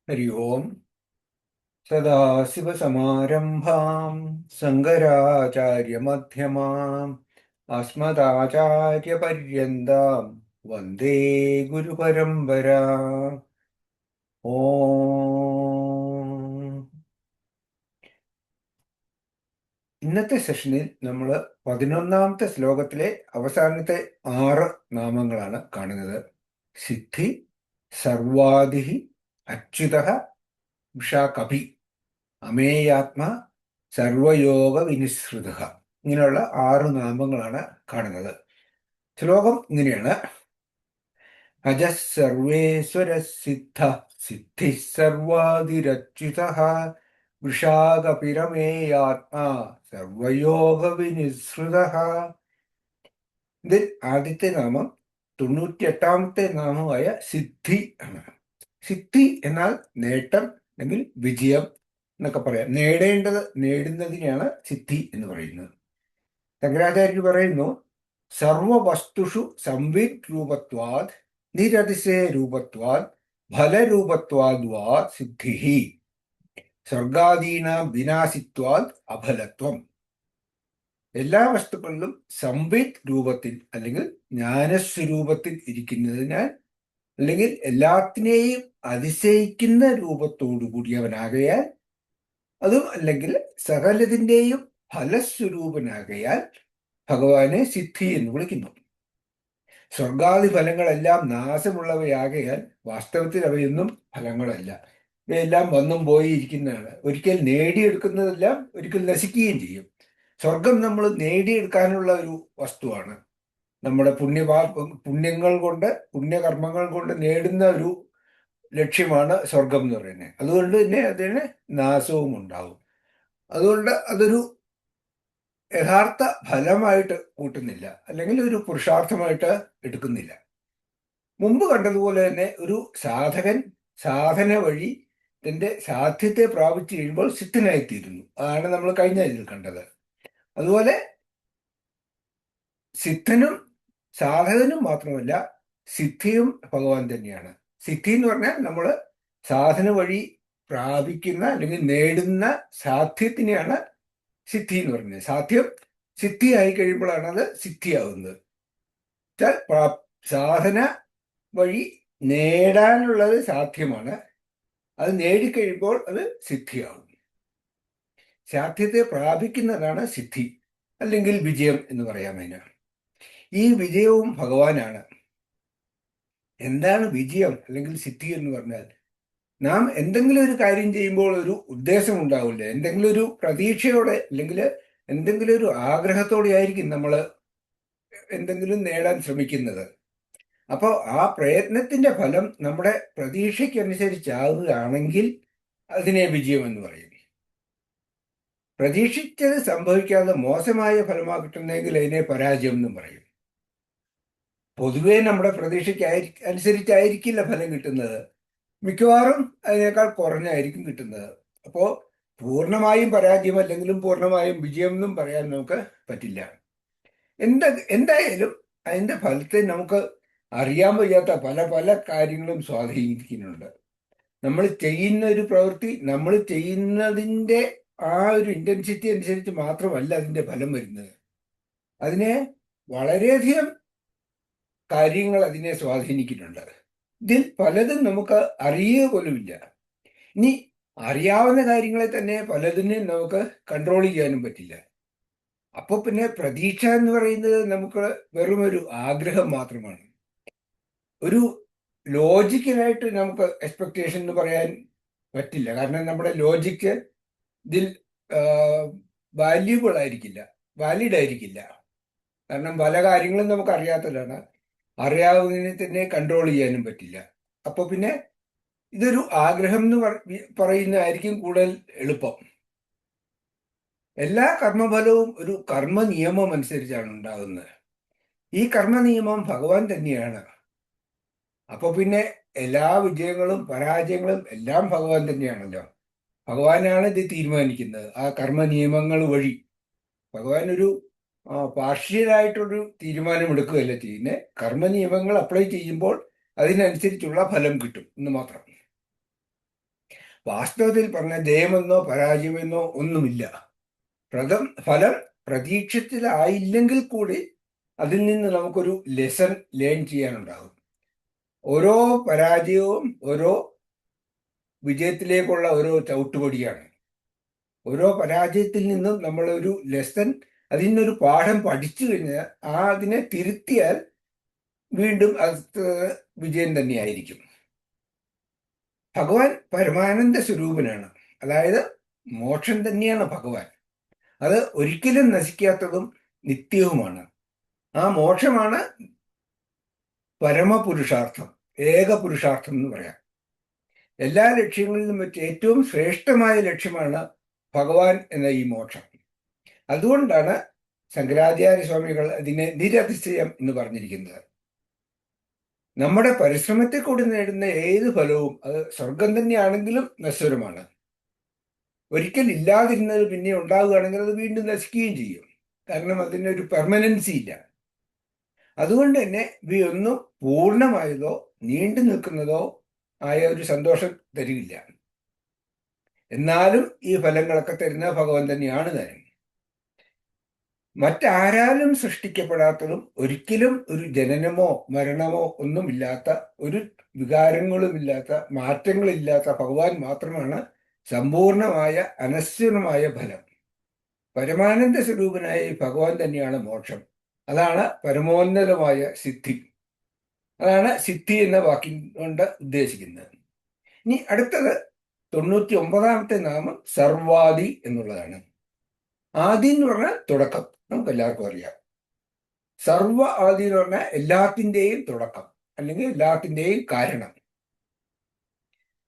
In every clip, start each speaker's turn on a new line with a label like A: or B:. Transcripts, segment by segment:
A: हरि ओम्। सदाशिवसमारम्भाम् शङ्कराचार्यमध्यमाम् अस्मदाचार्यपर्यन्ताम् वन्दे ഗുരുപരമ്പര. ഓം. ഇന്നത്തെ സെഷനിൽ നമ്മൾ 11ാമത്തെ ശ്ലോകത്തിലെ അവസാനത്തെ 6 നാമങ്ങളാണ് കാണുന്നത്. സിദ്ധി, സർവാദിഃ, അച്യുതഃ, വിഷാകഭി, അമേയാത്മ, സർവയോഗ വിനിസൃത, ഇങ്ങനെയുള്ള 6 നാമങ്ങളാണ് കാണുന്നത്. ശ്ലോകം ഇങ്ങനെയാണ്: അജഃ സർവേശ്വര സിദ്ധ സിദ്ധി സർവാദിരച്യുത വൃഷാകപിരമേയാത്മാ സർവയോഗ വിനിസൃത. ഇതിൽ ആദ്യത്തെ നാമം 98ാമത്തെ നാമമായ സിദ്ധി ആണ്. സിദ്ധി എന്നാൽ നേട്ടം അല്ലെങ്കിൽ വിജയം എന്നൊക്കെ പറയാം. നേടുന്നതിനെയാണ് സിദ്ധി എന്ന് പറയുന്നത്. ശങ്കരാചാര്യർ പറയുന്നു, സർവവസ്തുഷു സംവിദ് രൂപത്വാത് നിരതിശയ രൂപത്വാത് ഫലരൂപത്വാദ് വാ സിദ്ധി സ്വർഗാദീനാം വിനാശിത്വാത് അഫലത്വം. എല്ലാ വസ്തുക്കളിലും സംവിദ് രൂപത്തിൽ അല്ലെങ്കിൽ ജ്ഞാനസ്വരൂപത്തിൽ ഇരിക്കുന്നതിനാൽ, അല്ലെങ്കിൽ എല്ലാത്തിനെയും അതിശയിക്കുന്ന രൂപത്തോടു കൂടിയവനാകയാൽ, അതും അല്ലെങ്കിൽ സകലതിൻ്റെയും ഫലസ്വരൂപനാകയാൽ ഭഗവാനെ സിദ്ധി എന്ന് വിളിക്കുന്നു. സ്വർഗാദി ഫലങ്ങളെല്ലാം നാശമുള്ളവയാകയാൽ വാസ്തവത്തിൽ അവയൊന്നും ഫലങ്ങളല്ല. ഇവയെല്ലാം വന്നും പോയി ഇരിക്കുന്നതാണ്. ഒരിക്കൽ നേടിയെടുക്കുന്നതെല്ലാം ഒരിക്കൽ നശിക്കുകയും ചെയ്യും. സ്വർഗം നമ്മൾ നേടിയെടുക്കാനുള്ള ഒരു വസ്തുവാണ്. നമ്മുടെ പുണ്യങ്ങൾ കൊണ്ട്, പുണ്യകർമ്മങ്ങൾ കൊണ്ട് നേടുന്ന ഒരു ലക്ഷ്യമാണ് സ്വർഗം എന്ന് പറയുന്നത്. അതുകൊണ്ട് തന്നെ അതിന് നാശവും ഉണ്ടാവും. അതുകൊണ്ട് അതൊരു യഥാർത്ഥ ഫലമായിട്ട് കൂട്ടുന്നില്ല, അല്ലെങ്കിൽ ഒരു പുരുഷാർത്ഥമായിട്ട് എടുക്കുന്നില്ല. മുമ്പ് കണ്ടതുപോലെ തന്നെ ഒരു സാധകൻ സാധന വഴി തന്റെ സാധ്യത്തെ പ്രാപിച്ചു കഴിയുമ്പോൾ സിദ്ധനായിത്തീരുന്നു. അതാണ് നമ്മൾ കഴിഞ്ഞ ഇതിൽ കണ്ടത്. അതുപോലെ സിദ്ധനും സാധകനും മാത്രമല്ല, സിദ്ധിയും ഭഗവാൻ തന്നെയാണ്. സിദ്ധി എന്ന് പറഞ്ഞാൽ നമ്മൾ സാധന വഴി പ്രാപിക്കുന്ന അല്ലെങ്കിൽ നേടുന്ന സാധ്യത്തിനെയാണ് സിദ്ധി എന്ന് പറയുന്നത്. സാധ്യം സിദ്ധിയായി കഴിയുമ്പോഴാണ് അത് സിദ്ധിയാവുന്നത്. സാധന വഴി നേടാനുള്ളത് സാധ്യമാണ്. അത് നേടിക്കഴിയുമ്പോൾ അത് സിദ്ധിയാവും. സാധ്യത്തെ പ്രാപിക്കുന്നതാണ് സിദ്ധി, അല്ലെങ്കിൽ വിജയം എന്ന് പറയാം അതിന്. ഈ വിജയവും ഭഗവാനാണ്. എന്താണ് വിജയം അല്ലെങ്കിൽ സിദ്ധി എന്ന് പറഞ്ഞാൽ, നാം എന്തെങ്കിലും ഒരു കാര്യം ചെയ്യുമ്പോൾ ഒരു ഉദ്ദേശം ഉണ്ടാവില്ല. എന്തെങ്കിലും ഒരു പ്രതീക്ഷയോടെ അല്ലെങ്കിൽ എന്തെങ്കിലും ഒരു ആഗ്രഹത്തോടെ ആയിരിക്കും നമ്മൾ എന്തെങ്കിലും നേടാൻ ശ്രമിക്കുന്നത്. അപ്പോൾ ആ പ്രയത്നത്തിന്റെ ഫലം നമ്മുടെ പ്രതീക്ഷയ്ക്കനുസരിച്ചാവുകയാണെങ്കിൽ അതിനെ വിജയം എന്ന് പറയും. പ്രതീക്ഷിച്ചത് സംഭവിക്കാതെ മോശമായ ഫലമാണ് കിട്ടുന്നതെങ്കിൽ അതിനെ പരാജയം എന്നും പറയും. പൊതുവേ നമ്മുടെ പ്രതീക്ഷയ്ക്ക് അനുസരിച്ചായിരിക്കില്ല ഫലം കിട്ടുന്നത്. മിക്കവാറും അതിനേക്കാൾ കുറഞ്ഞായിരിക്കും കിട്ടുന്നത്. അപ്പോൾ പൂർണ്ണമായും പരാജയം അല്ലെങ്കിലും പൂർണ്ണമായും വിജയം എന്നും പറയാൻ നമുക്ക് പറ്റില്ല. എന്തായാലും അതിൻ്റെ ഫലത്തെ നമുക്ക് അറിയാൻ വയ്യാത്ത പല പല കാര്യങ്ങളും സ്വാധീനിക്കുന്നുണ്ട്. നമ്മൾ ചെയ്യുന്ന ഒരു പ്രവൃത്തി, നമ്മൾ ചെയ്യുന്നതിൻ്റെ ആ ഒരു ഇൻറ്റൻസിറ്റി അനുസരിച്ച് മാത്രമല്ല അതിൻ്റെ ഫലം വരുന്നത്. അതിനെ വളരെയധികം കാര്യങ്ങൾ അതിനെ സ്വാധീനിക്കുന്നുണ്ട്. ഇതിൽ പലതും നമുക്ക് അറിയുക പോലുമില്ല. ഇനി അറിയാവുന്ന കാര്യങ്ങളെ തന്നെ പലതിനും നമുക്ക് കൺട്രോൾ ചെയ്യാനും പറ്റില്ല. അപ്പോൾ പിന്നെ പ്രതീക്ഷ എന്ന് പറയുന്നത് നമുക്ക് വെറുമൊരു ആഗ്രഹം മാത്രമാണ്. ഒരു ലോജിക്കലായിട്ട് നമുക്ക് എക്സ്പെക്ടേഷൻ എന്ന് പറയാൻ പറ്റില്ല. കാരണം നമ്മുടെ ലോജിക്ക് ഇതിൽ വാല്യൂബിൾ ആയിരിക്കില്ല, വാലിഡ് ആയിരിക്കില്ല. കാരണം പല കാര്യങ്ങളും നമുക്ക് അറിയാത്തതാണ്. അറിയാവുന്നതിനെ തന്നെ കൺട്രോൾ ചെയ്യാനും പറ്റില്ല. അപ്പോൾ പിന്നെ ഇതൊരു ആഗ്രഹം എന്ന് പറയുന്നതായിരിക്കും കൂടുതൽ എളുപ്പം. എല്ലാ കർമ്മഫലവും ഒരു കർമ്മ നിയമം അനുസരിച്ചാണ് ഉണ്ടാകുന്നത്. ഈ കർമ്മ നിയമം ഭഗവാൻ തന്നെയാണ്. അപ്പോൾ പിന്നെ എല്ലാ വിജയങ്ങളും പരാജയങ്ങളും എല്ലാം ഭഗവാൻ തന്നെയാണല്ലോ. ഭഗവാനാണ് ഇത് തീരുമാനിക്കുന്നത്. ആ കർമ്മ നിയമങ്ങൾ വഴി ഭഗവാൻ ഒരു പാർഷ്യലായിട്ടൊരു തീരുമാനം എടുക്കുകയല്ല ചെയ്യുന്നത്. കർമ്മ നിയമങ്ങൾ അപ്ലൈ ചെയ്യുമ്പോൾ അതിനനുസരിച്ചുള്ള ഫലം കിട്ടും എന്ന് മാത്രം. വാസ്തവത്തിൽ പറഞ്ഞ ജയമെന്നോ പരാജയമെന്നോ ഒന്നുമില്ല. ഫലം പ്രതീക്ഷിച്ചതായില്ലെങ്കിൽ കൂടി അതിൽ നിന്ന് നമുക്കൊരു ലെസൺ ലേൺ ചെയ്യാനുണ്ടാകും. ഓരോ പരാജയവും ഓരോ വിജയത്തിലേക്കുള്ള ഓരോ ചവിട്ടുപടിയാണ്. ഓരോ പരാജയത്തിൽ നിന്നും നമ്മളൊരു ലെസൺ, അതിൽ നിന്നൊരു പാഠം പഠിച്ചു കഴിഞ്ഞാൽ അതിനെ തിരുത്തിയാൽ വീണ്ടും അത് വിജയം തന്നെയായിരിക്കും. ഭഗവാൻ പരമാനന്ദ സ്വരൂപനാണ്. അതായത് മോക്ഷം തന്നെയാണ് ഭഗവാൻ. അത് ഒരിക്കലും നശിക്കാത്തതും നിത്യവുമാണ്. ആ മോക്ഷമാണ് പരമപുരുഷാർത്ഥം, ഏക പുരുഷാർത്ഥം എന്ന് പറയാം. എല്ലാ ലക്ഷ്യങ്ങളിലും വെച്ച് ഏറ്റവും ശ്രേഷ്ഠമായ ലക്ഷ്യമാണ് ഭഗവാൻ എന്ന ഈ മോക്ഷം. അതുകൊണ്ടാണ് ശങ്കരാചാര്യ സ്വാമികൾ അതിനെ നിരതിശയം എന്ന് പറഞ്ഞിരിക്കുന്നത്. നമ്മുടെ പരിശ്രമത്തെ കൂടി നേടുന്ന ഏത് ഫലവും അത് സ്വർഗം തന്നെയാണെങ്കിലും നശ്വരമാണ്. ഒരിക്കൽ ഇല്ലാതിരുന്നത് പിന്നെ ഉണ്ടാവുകയാണെങ്കിൽ അത് വീണ്ടും നശിക്കുകയും ചെയ്യും. കാരണം അതിനൊരു പെർമനൻസി ഇല്ല. അതുകൊണ്ട് തന്നെ ഇവയൊന്നും പൂർണ്ണമായതോ നീണ്ടു നിൽക്കുന്നതോ ആയ ഒരു സന്തോഷം തരില്ല. എന്നാലും ഈ ഫലങ്ങളൊക്കെ തരുന്ന ഭഗവാൻ തന്നെയാണ് താനും. മറ്റാരാലും സൃഷ്ടിക്കപ്പെടാത്തതും ഒരിക്കലും ഒരു ജനനമോ മരണമോ ഒന്നുമില്ലാത്ത, ഒരു വികാരങ്ങളുമില്ലാത്ത, മാറ്റങ്ങളില്ലാത്ത ഭഗവാൻ മാത്രമാണ് സമ്പൂർണമായ അനശ്വരമായ ഫലം. പരമാനന്ദ സ്വരൂപനായ ഈ ഭഗവാൻ തന്നെയാണ് മോക്ഷം. അതാണ് പരമോന്നതമായ സിദ്ധി. അതാണ് സിദ്ധി എന്ന വാക്കിൻ കൊണ്ട് ഉദ്ദേശിക്കുന്നത്. ഇനി അടുത്തത് 99ാമത്തെ നാമം സർവാദി എന്നുള്ളതാണ്. ആദി എന്ന് പറഞ്ഞാൽ തുടക്കം, നമുക്ക് എല്ലാവർക്കും അറിയാം. സർവ ആദി എന്ന് പറഞ്ഞാൽ എല്ലാത്തിൻ്റെയും തുടക്കം, അല്ലെങ്കിൽ എല്ലാത്തിൻ്റെയും കാരണം.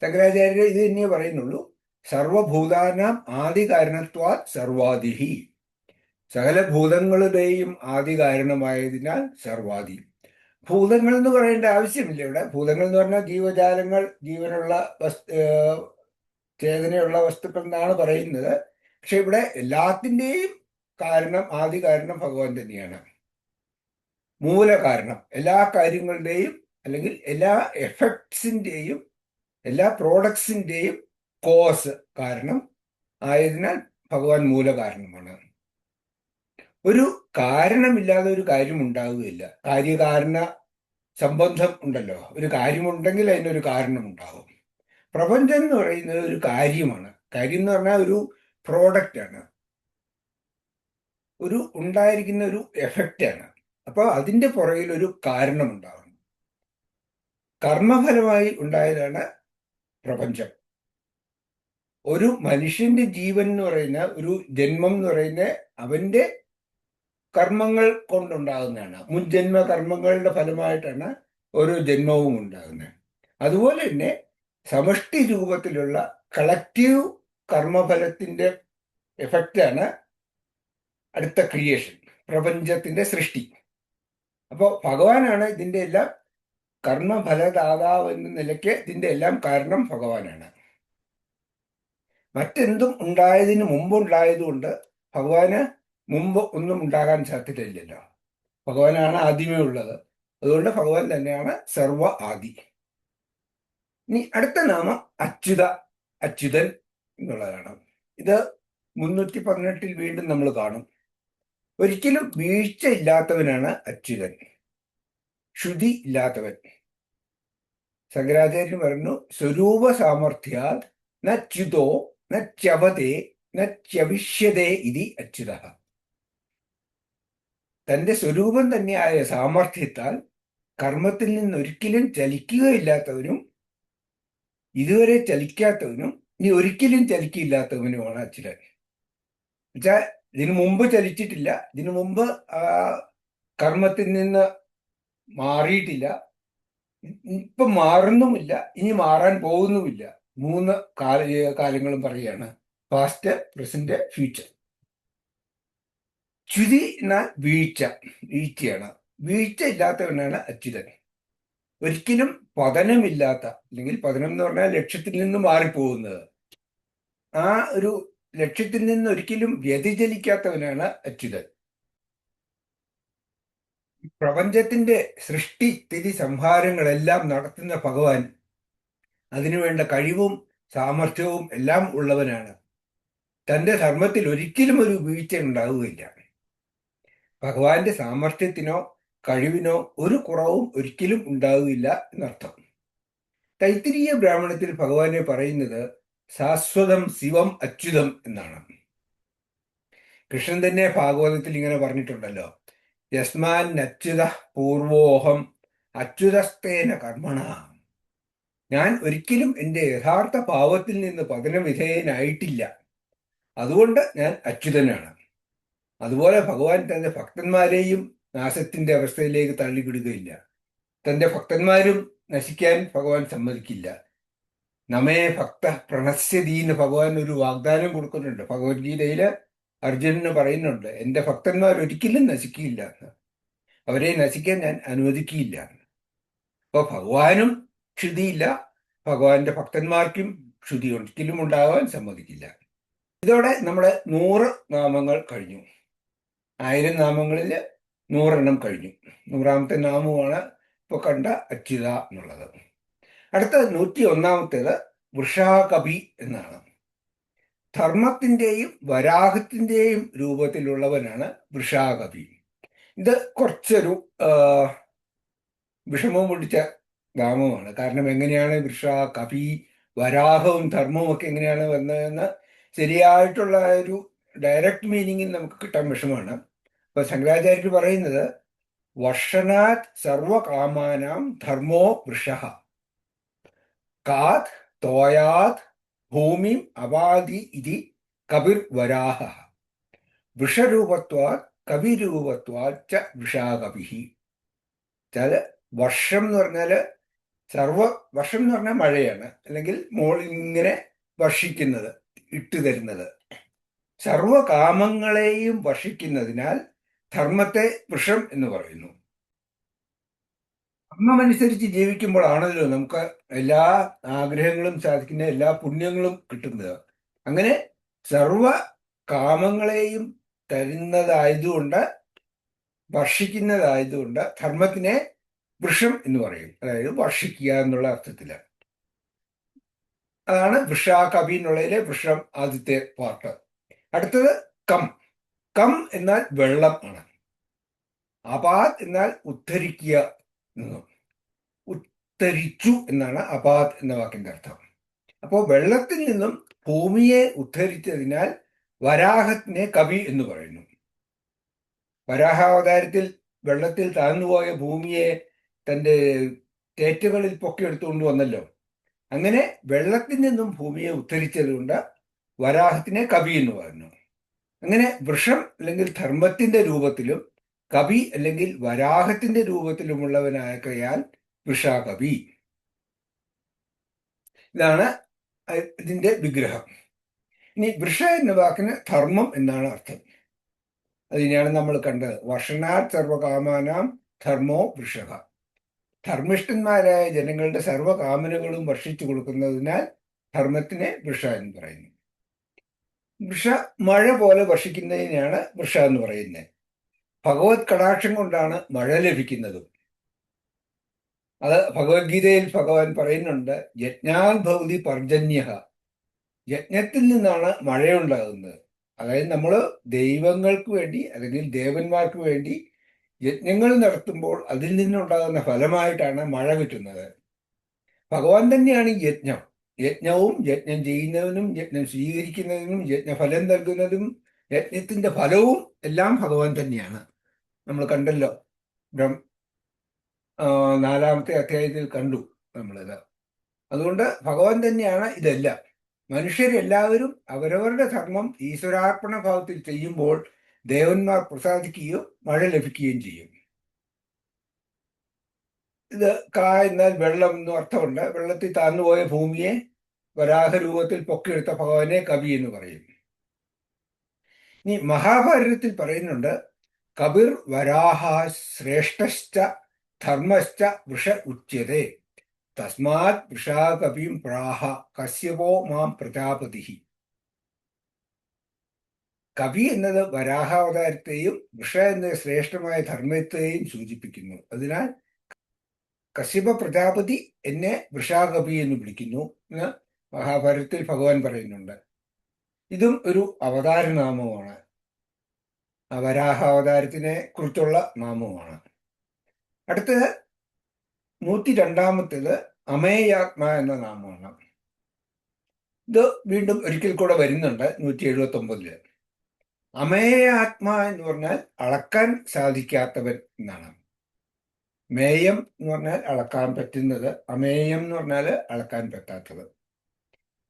A: ശങ്കരാചാര്യർ ഇത് തന്നെയേ പറയുന്നുള്ളൂ. സർവഭൂതാനാം ആദി കാരണത്വാ സർവാദിഹി. സകല ഭൂതങ്ങളുടെയും ആദി കാരണമായതിനാൽ സർവാദി. ഭൂതങ്ങൾ എന്ന് പറയേണ്ട ആവശ്യമില്ല ഇവിടെ. ഭൂതങ്ങൾ എന്ന് പറഞ്ഞാൽ ജീവജാലങ്ങൾ, ജീവനുള്ള ചേതനയുള്ള വസ്തുക്കൾ എന്നാണ് പറയുന്നത്. പക്ഷെ ഇവിടെ എല്ലാത്തിൻ്റെയും കാരണം, ആദി കാരണം ഭഗവാൻ തന്നെയാണ്. മൂല കാരണം, എല്ലാ കാര്യങ്ങളുടെയും അല്ലെങ്കിൽ എല്ലാ എഫക്ട്സിൻ്റെയും എല്ലാ പ്രോഡക്ട്സിൻ്റെയും കോസ്, കാരണം ആയതിനാൽ ഭഗവാൻ മൂല കാരണമാണ്. ഒരു കാരണമില്ലാതെ ഒരു കാര്യം ഉണ്ടാവുകയില്ല. കാര്യകാരണ സംബന്ധം ഉണ്ടല്ലോ. ഒരു കാര്യമുണ്ടെങ്കിൽ അതിനൊരു കാരണമുണ്ടാകും. പ്രപഞ്ചം എന്ന് പറയുന്നത് ഒരു കാര്യമാണ്. കാര്യം എന്ന് പറഞ്ഞാൽ ഒരു പ്രോഡക്റ്റാണ്, ഒരു ഉണ്ടായിരിക്കുന്ന ഒരു എഫക്റ്റാണ്. അപ്പോൾ അതിൻ്റെ പുറകിൽ ഒരു കാരണമുണ്ടാകും. കർമ്മഫലമായി ഉണ്ടായതാണ് പ്രപഞ്ചം. ഒരു മനുഷ്യന്റെ ജീവൻ എന്ന് പറയുന്ന, ഒരു ജന്മം എന്ന് പറയുന്ന അവന്റെ കർമ്മങ്ങൾ കൊണ്ടുണ്ടാകുന്നതാണ്. മുൻജന്മ കർമ്മങ്ങളുടെ ഫലമായിട്ടാണ് ഓരോ ജന്മവും ഉണ്ടാകുന്നത്. അതുപോലെ തന്നെ സമഷ്ടി രൂപത്തിലുള്ള കളക്റ്റീവ് കർമ്മഫലത്തിന്റെ എഫക്റ്റാണ് അടുത്ത ക്രിയേഷൻ, പ്രപഞ്ചത്തിന്റെ സൃഷ്ടി. അപ്പോൾ ഭഗവാനാണ് ഇതിൻ്റെ എല്ലാം കർമ്മഫലദാതാവ് എന്ന നിലയ്ക്ക് ഇതിൻ്റെ എല്ലാം കാരണം ഭഗവാനാണ്. മറ്റെന്തും ഉണ്ടായതിന് മുമ്പുണ്ടായതുകൊണ്ട് ഭഗവാന് മുമ്പ് ഒന്നും ഉണ്ടാകാൻ സാധ്യതയില്ലല്ലോ. ഭഗവാനാണ് ആദ്യമേ ഉള്ളത്. അതുകൊണ്ട് ഭഗവാൻ തന്നെയാണ് സർവ ആദി. ഇനി അടുത്ത നാമം അച്യുതൻ എന്നുള്ളതാണ്. ഇത് 318 വീണ്ടും നമ്മൾ കാണും. ഒരിക്കലും വീഴ്ച ഇല്ലാത്തവനാണ് അച്യുതൻ, ശ്രുതി ഇല്ലാത്തവൻ. ശങ്കരാചാര്യൻ പറഞ്ഞു, സ്വരൂപ സാമർഥ്യാൽ നച്യുതോ നച്യവതേ നച്യവിഷ്യതേ ഇതി അച്യുത. തന്റെ സ്വരൂപം തന്നെയായ സാമർഥ്യത്താൽ കർമ്മത്തിൽ നിന്ന് ഒരിക്കലും ചലിക്കുകയില്ലാത്തവനും ഇതുവരെ ചലിക്കാത്തവനും ഇനി ഒരിക്കലും ചലിക്കില്ലാത്തവനുമാണ് അച്യുതൻ. എന്നുവെച്ചാൽ ഇതിനു മുമ്പ് ചലിച്ചിട്ടില്ല, ഇതിനു മുമ്പ് കർമ്മത്തിൽ നിന്ന് മാറിയിട്ടില്ല, ഇപ്പം മാറുന്നുമില്ല, ഇനി മാറാൻ പോകുന്നുമില്ല. 3 കാലങ്ങളും പറയുകയാണ്: പാസ്റ്റ്, പ്രസന്റ്, ഫ്യൂച്ചർ. ച്യുതി എന്നാൽ വീഴ്ചയാണ്. വീഴ്ച ഇല്ലാത്തവനാണ് അച്യുതൻ. ഒരിക്കലും പതനമില്ലാത്ത, അല്ലെങ്കിൽ പതനം എന്ന് പറഞ്ഞാൽ ലക്ഷ്യത്തിൽ നിന്ന് മാറിപ്പോകുന്നത്, ആ ഒരു ലക്ഷ്യത്തിൽ നിന്ന് ഒരിക്കലും വ്യതിചലിക്കാത്തവനാണ് അച്യുതൻ. പ്രപഞ്ചത്തിന്റെ സൃഷ്ടി സ്ഥിതി സംഹാരങ്ങളെല്ലാം നടത്തുന്ന ഭഗവാൻ അതിനുവേണ്ട കഴിവും സാമർഥ്യവും എല്ലാം ഉള്ളവനാണ്. തന്റെ ധർമ്മത്തിൽ ഒരിക്കലും ഒരു വീഴ്ച ഉണ്ടാവുകയില്ല. ഭഗവാന്റെ സാമർഥ്യത്തിനോ കഴിവിനോ ഒരു കുറവും ഒരിക്കലും ഉണ്ടാവുകയില്ല എന്നർത്ഥം. തൈത്തിരീയ ബ്രാഹ്മണത്തിൽ ഭഗവാനെ പറയുന്നത് ശാശ്വതം ശിവം അച്യുതം എന്നാണ്. കൃഷ്ണൻ തന്നെ ഭാഗവതത്തിൽ ഇങ്ങനെ പറഞ്ഞിട്ടുണ്ടല്ലോ, യസ്മാൻ അച്യുത പൂർവോഹം അച്യുതസ്തേന കർമ്മണ. ഞാൻ ഒരിക്കലും എൻ്റെ യഥാർത്ഥ ഭാവത്തിൽ നിന്ന് പതനവിധേയനായിട്ടില്ല, അതുകൊണ്ട് ഞാൻ അച്യുതനാണ്. അതുപോലെ ഭഗവാൻ തന്റെ ഭക്തന്മാരെയും നാശത്തിന്റെ അവസ്ഥയിലേക്ക് തള്ളിവിടുകയില്ല. തന്റെ ഭക്തന്മാരും നശിക്കാൻ ഭഗവാൻ സമ്മതിക്കില്ല. നമ്മെ ഭക്ത പ്രണശ്യതീന്ന് ഭഗവാൻ ഒരു വാഗ്ദാനം കൊടുക്കുന്നുണ്ട്. ഭഗവത്ഗീതയില് അർജുനന് പറയുന്നുണ്ട്, എൻ്റെ ഭക്തന്മാർ ഒരിക്കലും നശിക്കില്ല എന്ന്, അവരെ നശിക്കാൻ ഞാൻ അനുവദിക്കില്ല. അപ്പൊ ഭഗവാനും ക്ഷുതിയില്ല, ഭഗവാന്റെ ഭക്തന്മാർക്കും ക്ഷുതി ഒരിക്കലും ഉണ്ടാകാൻ സമ്മതിക്കില്ല. ഇതോടെ നമ്മുടെ 100 നാമങ്ങൾ കഴിഞ്ഞു. 1000 നാമങ്ങളിൽ 100 കഴിഞ്ഞു. 100ാമത്തെ നാമമാണ് ഇപ്പൊ കണ്ട അച്യുത എന്നുള്ളത്. അടുത്ത 101ാമത്തേത് വൃഷാകപി എന്നാണ്. ധർമ്മത്തിന്റെയും വരാഹത്തിന്റെയും രൂപത്തിലുള്ളവനാണ് വൃഷാകപി. ഇത് കുറച്ചൊരു വിഷമം പിടിച്ച നാമമാണ്. കാരണം എങ്ങനെയാണ് വൃഷാകപി, വരാഹവും ധർമ്മവും ഒക്കെ എങ്ങനെയാണ് വന്നതെന്ന് ശരിയായിട്ടുള്ള ഒരു ഡയറക്റ്റ് മീനിങ്ങിൽ നമുക്ക് കിട്ടാൻ വിഷമാണ്. അപ്പൊ ശങ്കരാചാര്യർ പറയുന്നത്, വർഷനാത് സർവകാമാനാം ധർമ്മോ വൃഷഃ കാത് തോയാത് ഭൂമിം അവാദി ഇതി കപിർ വരാഹ വൃഷരൂപത്വാത് കവിരൂപത്വാത് ച വൃഷാകപി. വർഷം എന്ന് പറഞ്ഞാല് വർഷം എന്ന് പറഞ്ഞാൽ മഴയാണ്, അല്ലെങ്കിൽ മോളിൽ ഇങ്ങനെ വർഷിക്കുന്നത്, ഇട്ടുതരുന്നത്. സർവകാമങ്ങളെയും വർഷിക്കുന്നതിനാൽ ധർമ്മത്തെ വൃഷം എന്ന് പറയുന്നു. ധർമ്മമനുസരിച്ച് ജീവിക്കുമ്പോഴാണല്ലോ നമുക്ക് എല്ലാ ആഗ്രഹങ്ങളും സാധിക്കുന്ന, എല്ലാ പുണ്യങ്ങളും കിട്ടുന്നത്. അങ്ങനെ സർവ കാമങ്ങളെയും തരുന്നതായതുകൊണ്ട്, വർഷിക്കുന്നതായതുകൊണ്ട് ധർമ്മത്തിനെ വൃഷം എന്ന് പറയും. അതായത് വർഷിക്കുക എന്നുള്ള അർത്ഥത്തില്. അതാണ് വൃഷാകപി എന്നുള്ളതിലെ വൃഷം ആദ്യത്തെ പാർട്ട്. അടുത്തത് കം. കം എന്നാൽ വെള്ളം ആണ്. അപാത് എന്നാൽ ഉദ്ധരിക്കുക എന്നും, ഉദ്ധരിച്ചു എന്നാണ് അപാത് എന്ന വാക്കിന്റെ അർത്ഥം. അപ്പോൾ വെള്ളത്തിൽ നിന്നും ഭൂമിയെ ഉദ്ധരിച്ചതിനാൽ വരാഹത്തിനെ കവി എന്ന് പറയുന്നു. വരാഹാവതാരത്തിൽ വെള്ളത്തിൽ താഴ്ന്നുപോയ ഭൂമിയെ തന്റെ തേറ്റുകളിൽ പൊക്കിയെടുത്തുകൊണ്ട് വന്നല്ലോ. അങ്ങനെ വെള്ളത്തിൽ നിന്നും ഭൂമിയെ ഉദ്ധരിച്ചതുകൊണ്ട് വരാഹത്തിനെ കവി എന്ന് പറഞ്ഞു. അങ്ങനെ വൃഷം അല്ലെങ്കിൽ ധർമ്മത്തിന്റെ രൂപത്തിലും കവി അല്ലെങ്കിൽ വരാഹത്തിന്റെ രൂപത്തിലുമുള്ളവനായകയാൽ വൃഷാകവി. ഇതാണ് ഇതിന്റെ വിഗ്രഹം. ഇനി വൃഷ എന്ന വാക്കിന് ധർമ്മം എന്നാണ് അർത്ഥം. അതിനെയാണ് നമ്മൾ കണ്ടത്, വർഷനാത് സർവകാമാനാം ധർമ്മോ വൃഷഭ. ധർമ്മിഷ്ഠന്മാരായ ജനങ്ങളുടെ സർവകാമനകളും വർഷിച്ചു കൊടുക്കുന്നതിനാൽ ധർമ്മത്തിനെ വൃഷ എന്ന് പറയുന്നു. വൃഷ മഴ പോലെ വർഷിക്കുന്നതിനെയാണ് വൃഷ എന്ന് പറയുന്നത്. ഭഗവത് കടാക്ഷം കൊണ്ടാണ് മഴ ലഭിക്കുന്നതും. അത് ഭഗവത്ഗീതയിൽ ഭഗവാൻ പറയുന്നുണ്ട്, യജ്ഞാൻ ഭവതി പർജന്യ. യജ്ഞത്തിൽ നിന്നാണ് മഴയുണ്ടാകുന്നത്. അതായത് നമ്മൾ ദൈവങ്ങൾക്ക് വേണ്ടി അല്ലെങ്കിൽ ദേവന്മാർക്ക് വേണ്ടി യജ്ഞങ്ങൾ നടത്തുമ്പോൾ അതിൽ നിന്നുണ്ടാകുന്ന ഫലമായിട്ടാണ് മഴ കിട്ടുന്നത്. ഭഗവാൻ തന്നെയാണ് ഈ യജ്ഞം. യജ്ഞവും യജ്ഞം ചെയ്യുന്നതിനും യജ്ഞം സ്വീകരിക്കുന്നതിനും യജ്ഞഫലം നൽകുന്നതും യജ്ഞത്തിന്റെ ഫലവും എല്ലാം ഭഗവാൻ തന്നെയാണ്. നമ്മൾ കണ്ടല്ലോ, 4ാമത്തെ അധ്യായത്തിൽ കണ്ടു നമ്മളിത്. അതുകൊണ്ട് ഭഗവാൻ തന്നെയാണ് ഇതെല്ലാം. മനുഷ്യരെല്ലാവരും അവരവരുടെ ധർമ്മം ഈശ്വരാർപ്പണ ഭാവത്തിൽ ചെയ്യുമ്പോൾ ദേവന്മാർ പ്രസാദിക്കുകയും മഴ ലഭിക്കുകയും ചെയ്യും. ഇത് എന്നാൽ വെള്ളം എന്നും അർത്ഥമുണ്ട്. വെള്ളത്തിൽ താഴ്ന്നുപോയ ഭൂമിയെ വരാഹരൂപത്തിൽ പൊക്കിയെടുത്ത ഭഗവാനെ കവി എന്ന് പറയും. ഇനി മഹാഭാരതത്തിൽ പറയുന്നുണ്ട്, കപിർ വരാഹ ശ്രേഷ്ഠശ്ച ധർമ്മശ്ച വൃഷ ഉച്യതേ തസ്മാത് വൃഷാകപിം പ്രാഹ കശ്യപോ മാം പ്രജാപതി. കവി എന്നത് വരാഹാവതാരത്തെയും വൃഷ എന്ന ശ്രേഷ്ഠമായ ധർമ്മത്തെയും സൂചിപ്പിക്കുന്നു. അതിനാൽ കശ്യപ പ്രജാപതി എന്നെ വൃഷാകപി എന്ന് വിളിക്കുന്നു എന്ന് മഹാഭാരതത്തിൽ ഭഗവാൻ പറയുന്നുണ്ട്. ഇതും ഒരു അവതാര നാമമാണ്, വരാഹ അവതാരത്തിനെ കുറിച്ചുള്ള നാമമാണ്. അടുത്തത് 102-ാമത്തേത് അമേയാത്മ എന്ന നാമമാണ്. ഇത് വീണ്ടും ഒരിക്കൽ കൂടെ വരുന്നുണ്ട് 179-ല്. അമേയാത്മ എന്ന് പറഞ്ഞാൽ അളക്കാൻ സാധിക്കാത്തവൻ എന്നാണ്. മേയം എന്ന് പറഞ്ഞാൽ അളക്കാൻ പറ്റുന്നത്, അമേയം എന്ന് പറഞ്ഞാൽ അളക്കാൻ പറ്റാത്തത്.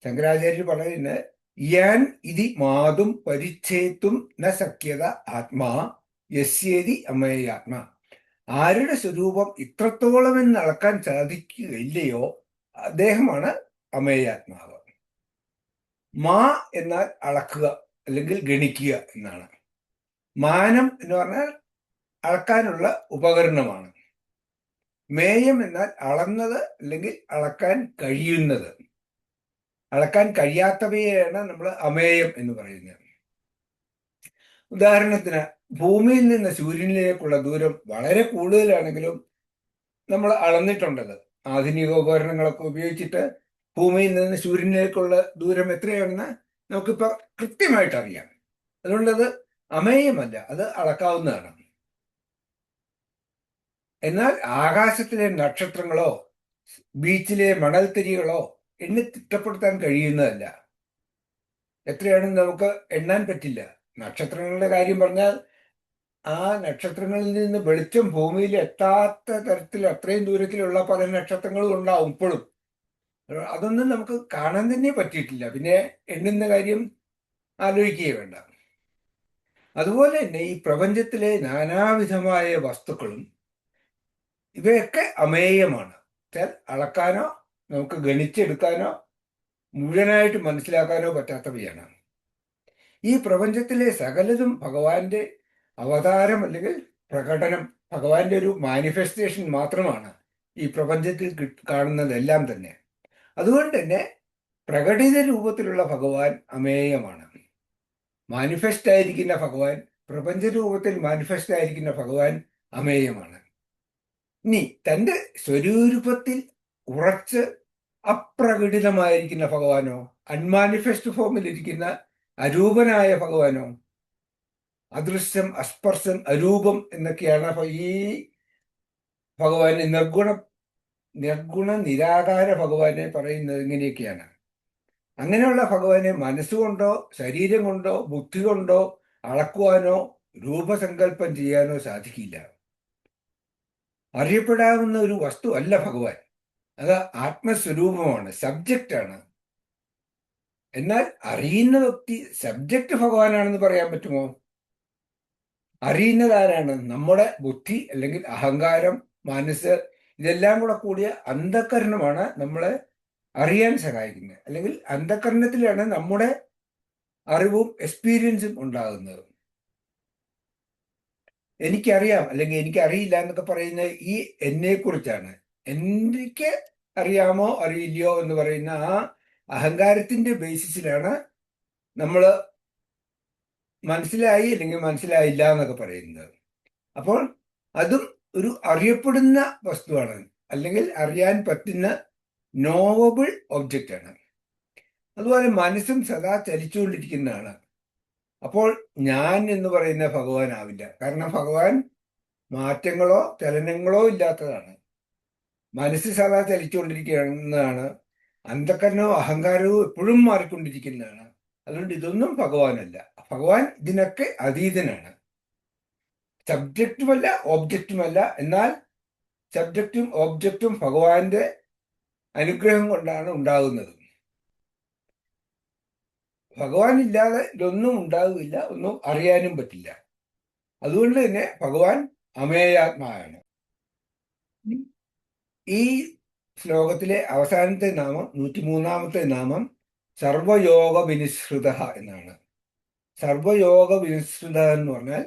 A: ശങ്കരാചാര്യർ പറയുന്നത് യാൻ ഇതി മാതും പരിച്ഛേത്തും ന സഖ്യത ആത്മാ യസ്യേതി അമേയാത്മ. ആരുടെ സ്വരൂപം ഇത്രത്തോളം എന്ന് അളക്കാൻ സാധിക്കുകയില്ലയോ അദ്ദേഹമാണ് അമേയാത്മാവ്. മാ എന്നാൽ അളക്കുക അല്ലെങ്കിൽ ഗണിക്കുക എന്നാണ്. മാനം എന്ന് പറഞ്ഞാൽ അളക്കാനുള്ള ഉപകരണമാണ്. മേയം എന്നാൽ അളന്നത് അല്ലെങ്കിൽ അളക്കാൻ കഴിയുന്നത്. അളക്കാൻ കഴിയാത്തവയെയാണ് നമ്മൾ അമേയം എന്ന് പറയുന്നത്. ഉദാഹരണത്തിന് ഭൂമിയിൽ നിന്ന് സൂര്യനിലേക്കുള്ള ദൂരം വളരെ കൂടുതലാണെങ്കിലും നമ്മൾ അളന്നിട്ടുണ്ടത്. ആധുനിക ഉപകരണങ്ങളൊക്കെ ഉപയോഗിച്ചിട്ട് ഭൂമിയിൽ നിന്ന് സൂര്യനിലേക്കുള്ള ദൂരം എത്രയാണെന്ന് നമുക്കിപ്പോൾ കൃത്യമായിട്ട് അറിയാം. അതുകൊണ്ടത് അമേയമല്ല, അത് അളക്കാവുന്നതാണ്. എന്നാൽ ആകാശത്തിലെ നക്ഷത്രങ്ങളോ ബീച്ചിലെ മണൽത്തരികളോ എണ്ണി തിട്ടപ്പെടുത്താൻ കഴിയുന്നതല്ല. എത്രയാണെന്ന് നമുക്ക് എണ്ണാൻ പറ്റില്ല. നക്ഷത്രങ്ങളുടെ കാര്യം പറഞ്ഞാൽ ആ നക്ഷത്രങ്ങളിൽ നിന്ന് വെളിച്ചം ഭൂമിയിൽ എത്താത്ത തരത്തിൽ അത്രയും ദൂരത്തിലുള്ള പല നക്ഷത്രങ്ങളും ഉണ്ടാവും ഇപ്പോഴും. അതൊന്നും നമുക്ക് കാണാൻ തന്നെ പറ്റിയിട്ടില്ല, പിന്നെ എണ്ണുന്ന കാര്യം ആലോചിക്കുകയേ വേണ്ട. അതുപോലെ തന്നെ ഈ പ്രപഞ്ചത്തിലെ നാനാവിധമായ വസ്തുക്കളും ഇവയൊക്കെ അമേയമാണ്. അളക്കാനോ നമുക്ക് ഗണിച്ചെടുക്കാനോ മുഴുവനായിട്ട് മനസ്സിലാക്കാനോ പറ്റാത്തവയാണ്. ഈ പ്രപഞ്ചത്തിലെ സകലതും ഭഗവാന്റെ അവതാരം അല്ലെങ്കിൽ പ്രകടനം, ഭഗവാന്റെ ഒരു മാനിഫെസ്റ്റേഷൻ മാത്രമാണ് ഈ പ്രപഞ്ചത്തിൽ കാണുന്നതെല്ലാം തന്നെ. അതുകൊണ്ട് തന്നെ പ്രകടിത രൂപത്തിലുള്ള ഭഗവാൻ അമേയമാണ്. മാനിഫെസ്റ്റ് ആയിരിക്കുന്ന ഭഗവാൻ, പ്രപഞ്ച രൂപത്തിൽ മാനിഫെസ്റ്റ് ആയിരിക്കുന്ന ഭഗവാൻ അമേയമാണ്. ഇനി തൻ്റെ സ്വരൂപത്തിൽ ഉറച്ച് അപ്രകടിതമായിരിക്കുന്ന ഭഗവാനോ, അൺമാനിഫെസ്റ്റ് ഫോമിലിരിക്കുന്ന അരൂപനായ ഭഗവാനോ, അദൃശ്യം, അസ്പർശം, അരൂപം എന്നൊക്കെയാണ് ഈ ഭഗവാനെ നിർഗുണ നിരാകാര ഭഗവാനെ പറയുന്നത്. ഇങ്ങനെയൊക്കെയാണ്. അങ്ങനെയുള്ള ഭഗവാനെ മനസ്സുകൊണ്ടോ ശരീരം കൊണ്ടോ ബുദ്ധി കൊണ്ടോ അളക്കുവാനോ രൂപസങ്കല്പം ചെയ്യാനോ സാധിക്കില്ല. അറിയപ്പെടാവുന്ന ഒരു വസ്തു അല്ല ഭഗവാൻ. അത് ആത്മസ്വരൂപമാണ്, സബ്ജക്റ്റാണ്. എന്നാൽ അറിയുന്ന വ്യക്തി സബ്ജക്റ്റ് ഭഗവാനാണെന്ന് പറയാൻ പറ്റുമോ? അറിയുന്നത് ആരാണ്? നമ്മുടെ ബുദ്ധി അല്ലെങ്കിൽ അഹങ്കാരം, മനസ്സ്, ഇതെല്ലാം കൂടെ കൂടിയ അന്ധകരണമാണ് നമ്മളെ അറിയാൻ സഹായിക്കുന്നത്. അല്ലെങ്കിൽ അന്ധകരണത്തിലാണ് നമ്മുടെ അറിവും എക്സ്പീരിയൻസും ഉണ്ടാകുന്നത്. എനിക്കറിയാം അല്ലെങ്കിൽ എനിക്കറിയില്ല എന്നൊക്കെ പറയുന്നത് ഈ എന്നെക്കുറിച്ചാണ്. എനിക്ക് അറിയാമോ അറിയില്ലയോ എന്ന് പറയുന്ന ആ അഹങ്കാരത്തിന്റെ ബേസിസിലാണ് നമ്മൾ മനസ്സിലായി അല്ലെങ്കിൽ മനസ്സിലായില്ല എന്നൊക്കെ പറയുന്നത്. അപ്പോൾ അതും ഒരു അറിയപ്പെടുന്ന വസ്തുവാണ്, അല്ലെങ്കിൽ അറിയാൻ പറ്റുന്ന നോവബിൾ ഒബ്ജക്റ്റ് ആണ്. അതുപോലെ മനസ്സും സദാ ചലിച്ചുകൊണ്ടിരിക്കുന്നതാണ്. അപ്പോൾ ഞാൻ എന്ന് പറയുന്ന ഭഗവാനാവില്ല. കാരണം ഭഗവാൻ മാറ്റങ്ങളോ ചലനങ്ങളോ ഇല്ലാത്തതാണ്. മനസ്സ് സദാ ചലിച്ചുകൊണ്ടിരിക്കുന്നതാണ്. അന്ധകരണവും അഹങ്കാരവും എപ്പോഴും മാറിക്കൊണ്ടിരിക്കുന്നതാണ്. അതുകൊണ്ട് ഇതൊന്നും ഭഗവാനല്ല. ഭഗവാൻ ഇതിനൊക്കെ അതീതനാണ്. സബ്ജക്റ്റുമല്ല ഓബ്ജക്റ്റുമല്ല. എന്നാൽ സബ്ജക്റ്റും ഓബ്ജക്റ്റും ഭഗവാന്റെ അനുഗ്രഹം കൊണ്ടാണ് ഉണ്ടാകുന്നത്. ഭഗവാൻ ഇല്ലാതെ ഇതൊന്നും ഉണ്ടാകില്ല, ഒന്നും അറിയാനും പറ്റില്ല. അതുകൊണ്ട് തന്നെ ഭഗവാൻ അമേയാത്മാവാണ്. ഈ ശ്ലോകത്തിലെ അവസാനത്തെ നാമം 103-ാമത്തെ നാമം സർവയോഗ വിനിശ്രുത എന്നാണ്. സർവയോഗ വിനിശ്രുത എന്ന് പറഞ്ഞാൽ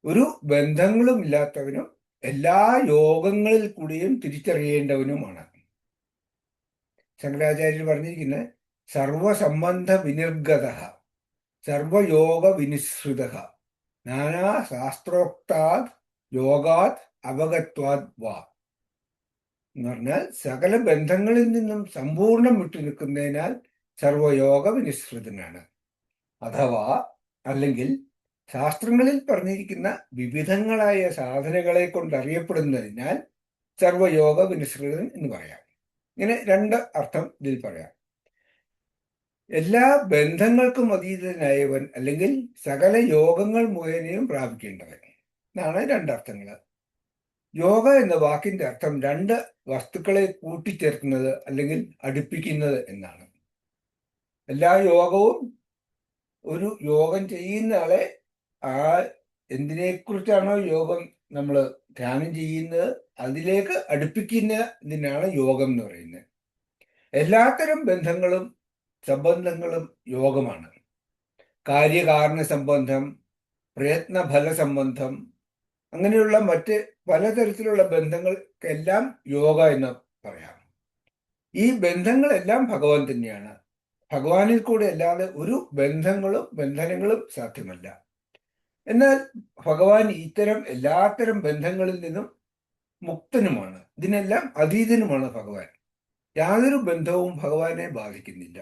A: ഒരു ബന്ധങ്ങളും ഇല്ലാത്തവനും എല്ലാ യോഗങ്ങളിൽ കൂടിയും തിരിച്ചറിയേണ്ടവനുമാണ്. ശങ്കരാചാര്യർ പറഞ്ഞിരിക്കുന്നത് സർവസംബന്ധ വിനിർഗത സർവയോഗ വിനിശ്രുത നാനാ ശാസ്ത്രോക്താത് യോഗാത് അവഗത്വാത് വാ എന്ന് പറഞ്ഞാൽ സകല ബന്ധങ്ങളിൽ നിന്നും സമ്പൂർണ്ണം വിട്ടു നിൽക്കുന്നതിനാൽ സർവയോഗ വിനിശ്രിതനാണ്. അഥവാ അല്ലെങ്കിൽ ശാസ്ത്രങ്ങളിൽ പറഞ്ഞിരിക്കുന്ന വിവിധങ്ങളായ സാധനകളെ കൊണ്ട് അറിയപ്പെടുന്നതിനാൽ സർവയോഗ വിനിശ്രിതൻ എന്ന് പറയാം. ഇങ്ങനെ രണ്ട് അർത്ഥം ഇതിൽ പറയാം. എല്ലാ ബന്ധങ്ങൾക്കും അതീതനായവൻ അല്ലെങ്കിൽ സകല യോഗങ്ങൾ മുഖേനയും പ്രാപിക്കേണ്ടവൻ എന്നാണ് രണ്ടർത്ഥങ്ങൾ. യോഗ എന്ന വാക്കിന്റെ അർത്ഥം രണ്ട് വസ്തുക്കളെ കൂട്ടിച്ചേർക്കുന്നത് അല്ലെങ്കിൽ അടുപ്പിക്കുന്നത് എന്നാണ്. എല്ലാ യോഗവും ഒരു യോഗം ചെയ്യുന്ന ആളെ ആ എന്തിനെക്കുറിച്ചാണോ യോഗം നമ്മൾ ധ്യാനം ചെയ്യുന്നത് അതിലേക്ക് അടുപ്പിക്കുന്നതിനാണ് യോഗം എന്ന് പറയുന്നത്. എല്ലാത്തരം ബന്ധങ്ങളും സംബന്ധങ്ങളും യോഗമാണ്. കാര്യകാരണ സംബന്ധം, പ്രയത്നഫല സംബന്ധം, അങ്ങനെയുള്ള മറ്റ് പലതരത്തിലുള്ള ബന്ധങ്ങൾക്കെല്ലാം യോഗ എന്ന് പറയാം. ഈ ബന്ധങ്ങളെല്ലാം ഭഗവാൻ തന്നെയാണ്. ഭഗവാനിൽ കൂടെ അല്ലാതെ ഒരു ബന്ധനങ്ങളും സാധ്യമല്ല. എന്നാൽ ഭഗവാൻ ഇത്തരം എല്ലാത്തരം ബന്ധങ്ങളിൽ നിന്നും മുക്തനുമാണ്. ഇതിനെല്ലാം അതീതനുമാണ് ഭഗവാൻ. യാതൊരു ബന്ധവും ഭഗവാനെ ബാധിക്കുന്നില്ല.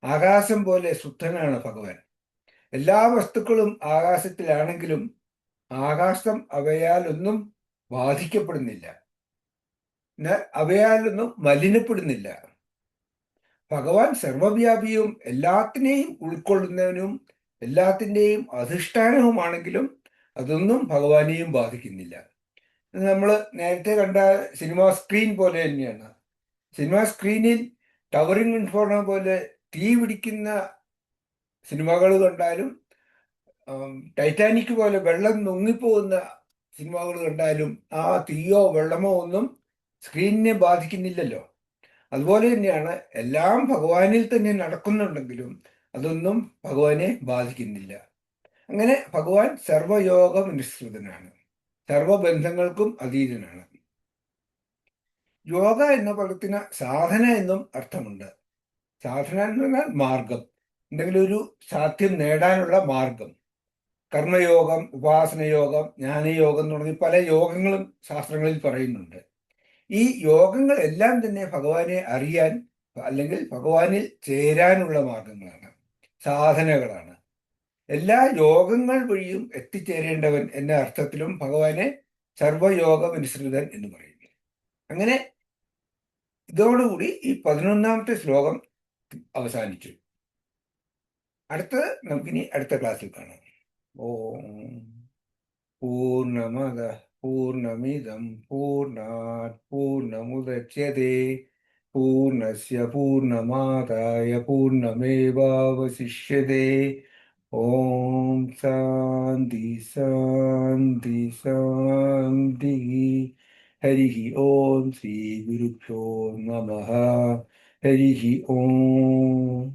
A: ആകാശം പോലെ ശുദ്ധനാണ് ഭഗവാൻ. എല്ലാ വസ്തുക്കളും ആകാശത്തിലാണെങ്കിലും ആകാശം അവയാലൊന്നും ബാധിക്കപ്പെടുന്നില്ല, അവയാലൊന്നും മലിനപ്പെടുന്നില്ല. ഭഗവാൻ സർവവ്യാപിയും എല്ലാത്തിനെയും ഉൾക്കൊള്ളുന്നവനും എല്ലാത്തിൻ്റെയും അധിഷ്ഠാനവുമാണെങ്കിലും അതൊന്നും ഭഗവാനെയും ബാധിക്കുന്നില്ല. നമ്മൾ നേരത്തെ കണ്ട സിനിമാ സ്ക്രീൻ പോലെ തന്നെയാണ്. സിനിമാ സ്ക്രീനിൽ ടവറിംഗ് ഇൻഫോർണോ പോലെ തീ പിടിക്കുന്ന സിനിമകൾ കണ്ടാലും ടൈറ്റാനിക് പോലെ വെള്ളം മുങ്ങിപ്പോകുന്ന സിനിമകൾ കണ്ടാലും ആ തീയോ വെള്ളമോ ഒന്നും സ്ക്രീനിനെ ബാധിക്കുന്നില്ലല്ലോ. അതുപോലെ തന്നെയാണ് എല്ലാം ഭഗവാനിൽ തന്നെ നടക്കുന്നുണ്ടെങ്കിലും അതൊന്നും ഭഗവാനെ ബാധിക്കുന്നില്ല. അങ്ങനെ ഭഗവാൻ സർവയോഗ നിശ്രിതനാണ്, സർവബന്ധങ്ങൾക്കും അതീതനാണ്. യോഗ എന്ന പദത്തിന് സാധന എന്നും അർത്ഥമുണ്ട്. സാധന എന്ന് പറഞ്ഞാൽ മാർഗം, എന്തെങ്കിലും ഒരു സാധ്യം നേടാനുള്ള മാർഗം. കർമ്മയോഗം, ഉപാസനയോഗം, ജ്ഞാനയോഗം തുടങ്ങി പല യോഗങ്ങളും ശാസ്ത്രങ്ങളിൽ പറയുന്നുണ്ട്. ഈ യോഗങ്ങൾ എല്ലാം തന്നെ ഭഗവാനെ അറിയാൻ അല്ലെങ്കിൽ ഭഗവാനിൽ ചേരാനുള്ള മാർഗങ്ങളാണ്, സാധനകളാണ്. എല്ലാ യോഗങ്ങൾ വഴിയും എത്തിച്ചേരേണ്ടവൻ എന്ന അർത്ഥത്തിലും ഭഗവാനെ സർവയോഗ വിനിശ്രിതൻ എന്ന് പറയുന്നു. അങ്ങനെ ഇതോടുകൂടി ഈ 11ാമത്തെ ശ്ലോകം അവസാനിച്ചു. അടുത്തത് നമുക്കിനി അടുത്ത ക്ലാസ്സിൽ കാണാം. ഓം പൂർണ്ണമദ പൂർണ്ണമിദം പൂർണ്ണാത് പൂർണ്ണമുദച്യതേ പൂർണ്ണസ്യ പൂർണ്ണമാദായ പൂർണ്ണമേവാവശിഷ്യതേ. ഓം ശാന്തി ശാന്തി ശാന്തി. ഹരി ഓം ശ്രീ ഗുരുഭ്യോ നമഃ. ഹരി ഓം.